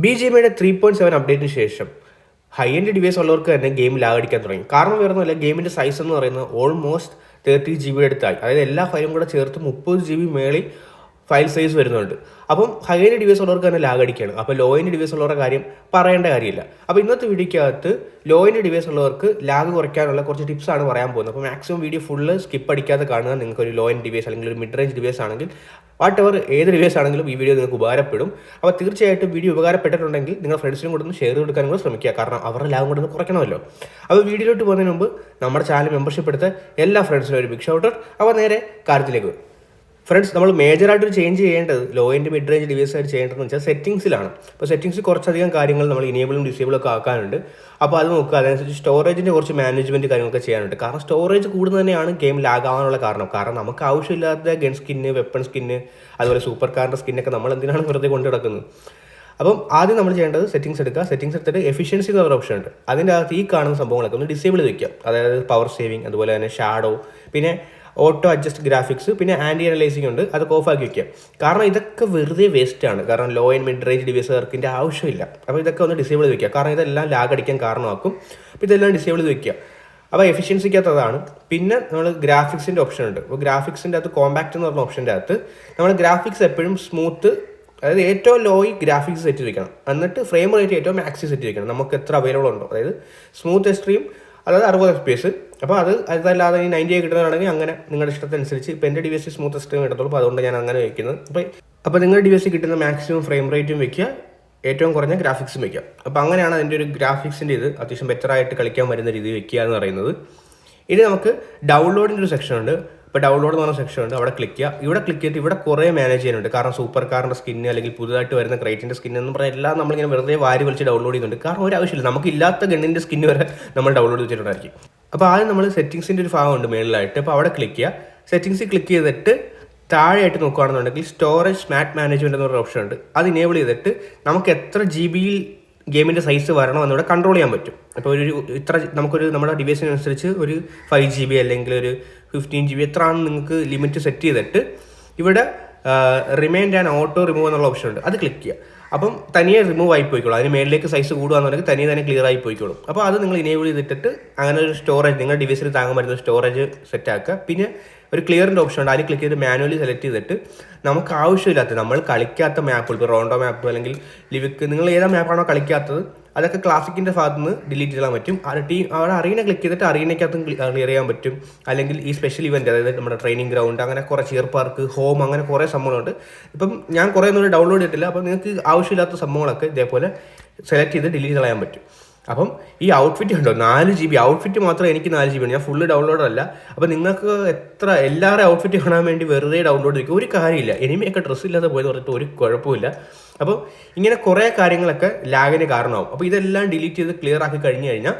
BGMയുടെ 3.7 അപ്ഡേറ്റിന് ശേഷം high end device ഉള്ളവർക്ക് തന്നെ ഗെയിം ലാഗ് അടിക്കാൻ തുടങ്ങി. കാരണം വേറൊന്നുമല്ല, ഗെയിമിൻ്റെ സൈസ് എന്ന് പറയുന്നത് ഓൾമോസ്റ്റ് 30 GB അടുത്തായി. അതായത് എല്ലാ ഫയലും കൂടെ ചേർത്ത് 30 GB മേളിൽ ഫയൽ സൈസ് വരുന്നുണ്ട്. അപ്പം ഹൈ എൻഡ് ഡിവൈസ് ഉള്ളവർക്ക് തന്നെ ലാഗ് അടിക്കുകയാണ്. അപ്പോൾ ലോ എൻഡ് ഡിവൈസ് ഉള്ളവരുടെ കാര്യം പറയേണ്ട കാര്യമില്ല. അപ്പോൾ ഇന്നത്തെ വീഡിയോക്കകത്ത് ലോ എൻഡ് ഡിവൈസ് ഉള്ളവർക്ക് ലാഗ് കുറയ്ക്കാനുള്ള കുറച്ച് ടിപ്സാണ് പറയാൻ പോകുന്നത്. അപ്പോൾ മാക്സിമം വീഡിയോ ഫുള്ള് സ്കിപ്പ് അടിക്കാതെ കാണുക. നിങ്ങൾക്ക് ഒരു ലോ എൻഡ് ഡിവൈസ് അല്ലെങ്കിൽ ഒരു മിഡ് റേഞ്ച് ഡിവൈസ് ആണെങ്കിൽ വാട്ട് എവർ ഏത് ഡിവൈസ് ആണെങ്കിലും ഈ വീഡിയോ നിങ്ങൾക്ക് ഉപകാരപ്പെടും. അപ്പോൾ തീർച്ചയായിട്ടും വീഡിയോ ഉപകാരപ്പെട്ടിട്ടുണ്ടെങ്കിൽ നിങ്ങൾ ഫ്രണ്ട്സിനും കൂടെ ഒന്ന് ഷെയർ കൊടുക്കാനും കൂടെ ശ്രമിക്കുക. കാരണം അവരുടെ ലാഭം കൂടെ ഒന്ന് കുറയ്ക്കണമല്ലോ. അപ്പോൾ വീഡിയോയിലോട്ട് പോകുന്നതിന് മുമ്പ് നമ്മുടെ ചാനൽ മെമ്പർഷിപ്പ് എടുത്ത എല്ലാ ഫ്രണ്ട്സിനും ഒരു ബിഗ് ഷൗട്ട്. അപ്പോൾ നേരെ കാര്യത്തിലേക്ക് ഫ്രണ്ട്സ്, നമ്മൾ മേജറായിട്ട് ചേഞ്ച് ചെയ്യേണ്ടത് low end mid range device ആയിട്ട് ചെയ്യേണ്ടതെന്ന് വെച്ചാൽ സെറ്റിംഗ്സിലാണ്. അപ്പോൾ സെറ്റിംഗ്സിൽ കുറച്ചധികം കാര്യങ്ങൾ നമ്മൾ ഇനേബിളും ഡിസേബിളും ഒക്കെ ആക്കാനുണ്ട്. അപ്പോൾ അത് നോക്കുക. അതനുസരിച്ച് സ്റ്റോറേജിൻ്റെ കുറച്ച് മാനേജ്മെൻറ്റ് കാര്യങ്ങളൊക്കെ ചെയ്യാനുണ്ട്. കാരണം സ്റ്റോറേജ് കൂടുന്നത് തന്നെയാണ് ഗെയിം ലാഗ് ആവാനുള്ള കാരണം നമുക്ക് ആവശ്യമില്ലാത്ത ഗൺ സ്കിന്ന്, വെപ്പൺ സ്കിന്ന്, അതുപോലെ സൂപ്പർ കാറിൻ്റെ സ്കിന്നൊക്കെ നമ്മൾ എന്തിനാണ് വെറുതെ കൊണ്ടു കിടക്കുന്നത്. അപ്പം ആദ്യം നമ്മൾ ചെയ്യേണ്ടത് സെറ്റിംഗ്സ് എടുക്കുക. സെറ്റിംഗ്സ് എടുത്തിട്ട് എഫിഷ്യൻസി എന്ന് പറയുന്ന ഓപ്ഷൻ ഉണ്ട്. അതിൻ്റെ അകത്ത് ഈ കാണുന്ന സംഭവങ്ങളൊക്കെ ഒന്ന് ഡിസേബിൾ വയ്ക്കുക. അതായത് പവർ സേവിങ്, അതുപോലെ തന്നെ ഷാഡോ, പിന്നെ ഓട്ടോ അഡ്ജസ്റ്റ് ഗ്രാഫിക്സ്, പിന്നെ ആൻറ്റി അനലൈസിംഗ് ഉണ്ട്. അതൊക്കെ ഓഫാക്കി വയ്ക്കുക. കാരണം ഇതൊക്കെ വെറുതെ വേസ്റ്റാണ്. കാരണം ലോ ആൻഡ് മിഡ് റേഞ്ച് ഡിവൈസുകാർക്ക് ആവശ്യമില്ല. അപ്പോൾ ഇതൊക്കെ ഒന്ന് ഡിസേബിൾ വയ്ക്കുക. കാരണം ഇതെല്ലാം ലാഗ് അടിക്കാൻ കാരണമാക്കും. അപ്പോൾ ഇതെല്ലാം ഡിസേബിൾ വയ്ക്കുക. അപ്പോൾ എഫിഷ്യൻസിക്കകത്ത് അതാണ്. പിന്നെ നമ്മൾ ഗ്രാഫിക്സിൻ്റെ ഓപ്ഷൻ ഉണ്ട്. അപ്പോൾ ഗ്രാഫിക്സിൻ്റെ അകത്ത് കോമ്പാക്റ്റ് എന്ന് പറഞ്ഞ ഓപ്ഷൻ്റെ അകത്ത് നമ്മൾ ഗ്രാഫിക്സ് എപ്പോഴും സ്മൂത്ത്, അതായത് ഏറ്റവും ലോയിൽ ഗ്രാഫിക്സ് സെറ്റ് വയ്ക്കണം. എന്നിട്ട് ഫ്രെയിം റേറ്റ് ഏറ്റവും മാക്സി സെറ്റ് വയ്ക്കണം. നമുക്ക് എത്ര അവൈലബിൾ ഉണ്ടോ, അതായത് സ്മൂത്ത് എക്സ്ട്രീം, അതായത് 60 FPS. അപ്പോൾ അതല്ലാതെ ഈ 90 കിട്ടുന്നതാണെങ്കിൽ അങ്ങനെ നിങ്ങളുടെ ഇഷ്ടത്തനുസരിച്ച്. ഇപ്പോൾ എൻ്റെ ഡിവൈസ് സ്മൂത്ത് എക്സ്ട്രീം കിട്ടത്തുള്ളൂ. അപ്പോൾ അതുകൊണ്ട് ഞാൻ അങ്ങനെ വയ്ക്കുന്നത്. അപ്പോൾ നിങ്ങളുടെ ഡിവൈസ് കിട്ടുന്ന മാക്സിമം ഫ്രെയിം റേറ്റും വയ്ക്കുക, ഏറ്റവും കുറഞ്ഞ ഗ്രാഫിക്സും വയ്ക്കുക. അപ്പോൾ അങ്ങനെയാണ് അതിൻ്റെ ഒരു ഗ്രാഫിക്സിൻ്റെ ഇത് അത്യാവശ്യം ബെറ്ററായിട്ട് കളിക്കാൻ വരുന്ന രീതി വയ്ക്കുക എന്ന് പറയുന്നത്. ഇനി നമുക്ക് ഡൗൺലോഡിൻ്റെ ഒരു സെക്ഷൻ ഉണ്ട്. ഇപ്പോൾ ഡൗൺലോഡ് എന്ന് പറഞ്ഞ സെക്ഷൻ ഉണ്ട്. അവിടെ ക്ലിക്ക് ചെയ്യുക. ഇവിടെ ക്ലിക്ക് ചെയ്തിട്ട് ഇവിടെ കുറേ മാനേജ് ചെയ്യാനുണ്ട്. കാരണം സൂപ്പർ കാറിൻ്റെ സ്കിന്ന്, അല്ലെങ്കിൽ പുതുതായിട്ട് വരുന്ന ക്രൈറ്റിൻ്റെ സ്കിന്ന് എന്ന് പറഞ്ഞാൽ എല്ലാം നമ്മളിങ്ങനെ വെറുതെ വാരി വലിച്ച് ഡൗൺലോഡ് ചെയ്യുന്നുണ്ട്. കാരണം ഒരു ആവശ്യമില്ല, നമുക്കില്ലാത്ത ഗണ്ണിൻ്റെ സ്കിന്ന് വരെ നമ്മൾ ഡൗൺലോഡ് ചെയ്തിട്ടുണ്ടായിരിക്കും. അപ്പോൾ ആദ്യം നമ്മൾ സെറ്റിംഗ്സിൻ്റെ ഒരു ഭാഗമുണ്ട് മേളിലായിട്ട്. അപ്പോൾ അവിടെ ക്ലിക്ക് ചെയ്യുക. സെറ്റിംഗ്സിൽ ക്ലിക്ക് ചെയ്തിട്ട് താഴെയായിട്ട് നോക്കുകയാണെന്നുണ്ടെങ്കിൽ സ്റ്റോറേജ് സ്മാർട്ട് മാനേജ്മെൻറ്റ് എന്നൊരു ഓപ്ഷൻ ഉണ്ട്. അത് ഇനേബിൾ ചെയ്തിട്ട് നമുക്ക് എത്ര GB ഗെയിമിൻ്റെ സൈസ് വരണം എന്നിവിടെ കൺട്രോൾ ചെയ്യാൻ പറ്റും. അപ്പോൾ നമ്മുടെ ഡിവൈസിനനുസരിച്ച് ഒരു 5 GB അല്ലെങ്കിൽ ഒരു 15 GB എത്ര ആണ് നിങ്ങൾക്ക് ലിമിറ്റ് സെറ്റ് ചെയ്തിട്ട് ഇവിടെ റിമൈൻഡ് ആൻഡ് ഓട്ടോ റിമൂവ് എന്നുള്ള ഓപ്ഷൻ ഉണ്ട്. അത് ക്ലിക്ക് ചെയ്യുക. അപ്പം തനിയെ റിമൂവ് ആയി പോയിക്കോളും. അതിന് മേളിലേക്ക് സൈസ് കൂടുകയാണെന്നുണ്ടെങ്കിൽ തനിയെ തന്നെ ക്ലിയർ ആയി പോയിക്കോളും. അപ്പോൾ അത് നിങ്ങൾ ഇനേബിൾ ചെയ്തിട്ട് അങ്ങനെ ഒരു സ്റ്റോറേജ് നിങ്ങളുടെ ഡിവൈസിൽ താങ്ങാൻ പറ്റുന്ന സ്റ്റോറേജ് സെറ്റ് ആക്കുക. പിന്നെ ഒരു ക്ലിയറിൻ്റെ ഓപ്ഷൻ ഉണ്ട്. അതിൽ ക്ലിക്ക് ചെയ്ത് മാനുവലി സെലക്ട് ചെയ്തിട്ട് നമുക്ക് ആവശ്യമില്ലാത്ത, നമ്മൾ കളിക്കാത്ത മാപ്പുകൾ, ഇപ്പോൾ റോണ്ടോ മാപ്പ് അല്ലെങ്കിൽ ലിവിക്ക്, നിങ്ങൾ ഏതാ മാപ്പാണോ കളിക്കാത്തത് അതൊക്കെ ക്ലാസിക്കിൻ്റെ ഭാഗത്ത് നിന്ന് ഡിലീറ്റ് ചെയ്യാൻ പറ്റും. അവിടെ അറീന ക്ലിക്ക് ചെയ്തിട്ട് അറീനയ്ക്കകത്തും ക്ലിയർ ചെയ്യാൻ പറ്റും. അല്ലെങ്കിൽ ഈ സ്പെഷ്യൽ ഇവൻറ്റ്, അതായത് നമ്മുടെ ട്രെയിനിങ് ഗ്രൗണ്ട്, അങ്ങനെ കുറേ ചിയർ പാർക്ക്, ഹോം, അങ്ങനെ കുറേ സംഭവങ്ങളുണ്ട്. ഇപ്പം ഞാൻ കുറേ ഒന്നും ഡൗൺലോഡ് ചെയ്തിട്ടില്ല. അപ്പം നിങ്ങൾക്ക് ആവശ്യമില്ലാത്ത സംഭവങ്ങളൊക്കെ ഇതേപോലെ സെലക്ട് ചെയ്ത് ഡിലീറ്റ് കളയാൻ പറ്റും. അപ്പം ഈ ഔട്ട്ഫിറ്റ് ഉണ്ടോ, 4 GB ഔട്ട്ഫിറ്റ് മാത്രം എനിക്ക് 4 GB ഉണ്ട്. ഞാൻ ഫുള്ള് ഡൗൺലോഡ് അല്ല. അപ്പോൾ നിങ്ങൾക്ക് എല്ലാവരും ഔട്ട്ഫിറ്റ് കാണാൻ വേണ്ടി വെറുതെ ഡൗൺലോഡ് ചെയ്യും, ഒരു കാര്യമില്ല. എനിമിയൊക്കെ ഡ്രസ്സ് ഇല്ലാതെ പോയെന്ന് പറഞ്ഞിട്ട് ഒരു കുഴപ്പമില്ല. അപ്പോൾ ഇങ്ങനെ കുറേ കാര്യങ്ങളൊക്കെ ലാഗിന് കാരണമാവും. അപ്പോൾ ഇതെല്ലാം ഡിലീറ്റ് ചെയ്ത് ക്ലിയർ ആക്കി കഴിഞ്ഞ് കഴിഞ്ഞാൽ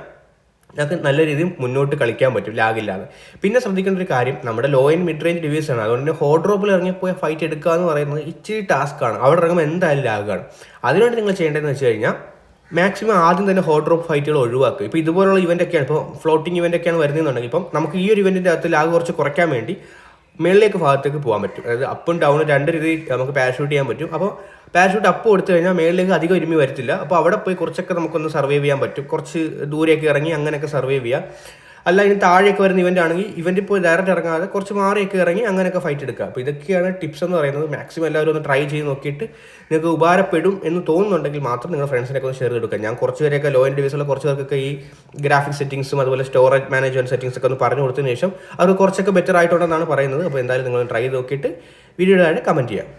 നമുക്ക് നല്ല രീതിയിൽ മുന്നോട്ട് കളിക്കാൻ പറ്റും ലാഗില്ലാതെ. പിന്നെ ശ്രദ്ധിക്കേണ്ട ഒരു കാര്യം, നമ്മുടെ law and mid range device ആണ്. അതുകൊണ്ട് തന്നെ ഹോട്ട് ഡ്രോപ്പിൽ ഇറങ്ങിപ്പോയി ഫൈറ്റ് എടുക്കുക എന്ന് പറയുന്നത് ഇച്ചിരി ടാസ്ക്കാണ്. അവിടെ ഇറങ്ങുമ്പോൾ എന്തായാലും ലാഗാണ്. അതിനുവേണ്ടി നിങ്ങൾ ചെയ്യേണ്ടതെന്ന് വെച്ച് കഴിഞ്ഞാൽ മാക്സിമം ആദ്യം തന്നെ ഹോട്ട് ഡ്രോപ്പ് ഫൈറ്റുകൾ ഒഴിവാക്കുക. ഇപ്പോൾ ഇതുപോലുള്ള ഇവൻ്റൊക്കെയാണ്, ഇപ്പോൾ ഫ്ലോട്ടിംഗ് ഇവൻ്റൊക്കെയാണ് വരുന്നതെന്നുണ്ടെങ്കിൽ ഇപ്പം നമുക്ക് ഈ ഒരു ഇവൻറ്റിൻ്റെ അകത്ത് ലാഗ് കുറച്ച് കുറയ്ക്കാൻ വേണ്ടി മേളിലേക്ക് ഭാഗത്തേക്ക് പോകാൻ പറ്റും. അതായത് അപ്പും ഡൗണും 2 രീതിയിൽ നമുക്ക് പാരഷൂട്ട് ചെയ്യാൻ പറ്റും. അപ്പോൾ പാരഷൂട്ട് അപ്പ് കൊടുത്തു കഴിഞ്ഞാൽ മേളിലേക്ക് അധികം ഇരുമി വരത്തില്ല. അപ്പോൾ അവിടെ പോയി കുറച്ചൊക്കെ നമുക്കൊന്ന് സർവൈവ് ചെയ്യാൻ പറ്റും. കുറച്ച് ദൂരെയൊക്കെ ഇറങ്ങി അങ്ങനെയൊക്കെ സർവൈവ് ചെയ്യാം. അല്ല ഇനി താഴെയൊക്കെ വരുന്ന ഇവൻ്റ് ആണെങ്കിൽ ഇവൻ്റ് പോയി ഡയറക്റ്റ് ഇറങ്ങാതെ കുറച്ച് മാറിയൊക്കെ ഇറങ്ങി അങ്ങനെയൊക്കെ ഫൈറ്റ് എടുക്കുക. അപ്പോൾ ഇതൊക്കെയാണ് ടിപ്സ് എന്ന് പറയുന്നത്. മാക്സിമം എല്ലാവരും ഒന്ന് ട്രൈ ചെയ്ത് നോക്കിയിട്ട് നിങ്ങൾക്ക് ഉപകാരപ്പെടും എന്ന് തോന്നുന്നുണ്ടെങ്കിൽ മാത്രം നിങ്ങൾ ഫ്രണ്ട്സിനൊക്കെ ഒന്ന് ഷെയർ ചെയ്തെടുക്കുക. ഞാൻ കുറച്ച് പേരെയൊക്കെ ലോ എൻഡ് ഡിവൈസുള്ള കുറച്ച് പേർക്കൊക്കെ ഈ ഗ്രാഫിക്സ് സെറ്റിംഗ്സും അതുപോലെ സ്റ്റോറേജ് മാനേജ്മെൻറ്റ് സെറ്റിംഗ്സ് ഒക്കെ ഒന്ന് പറഞ്ഞു കൊടുത്തതിന് ശേഷം അത് കുറച്ചൊക്കെ ബെറ്റർ ആയിട്ടുണ്ടെന്നാണ് പറയുന്നത്. അപ്പോൾ എന്തായാലും നിങ്ങൾ ട്രൈ ചെയ്ത് നോക്കിയിട്ട് വീഡിയോയുടെ കമൻറ്റ് ചെയ്യാം.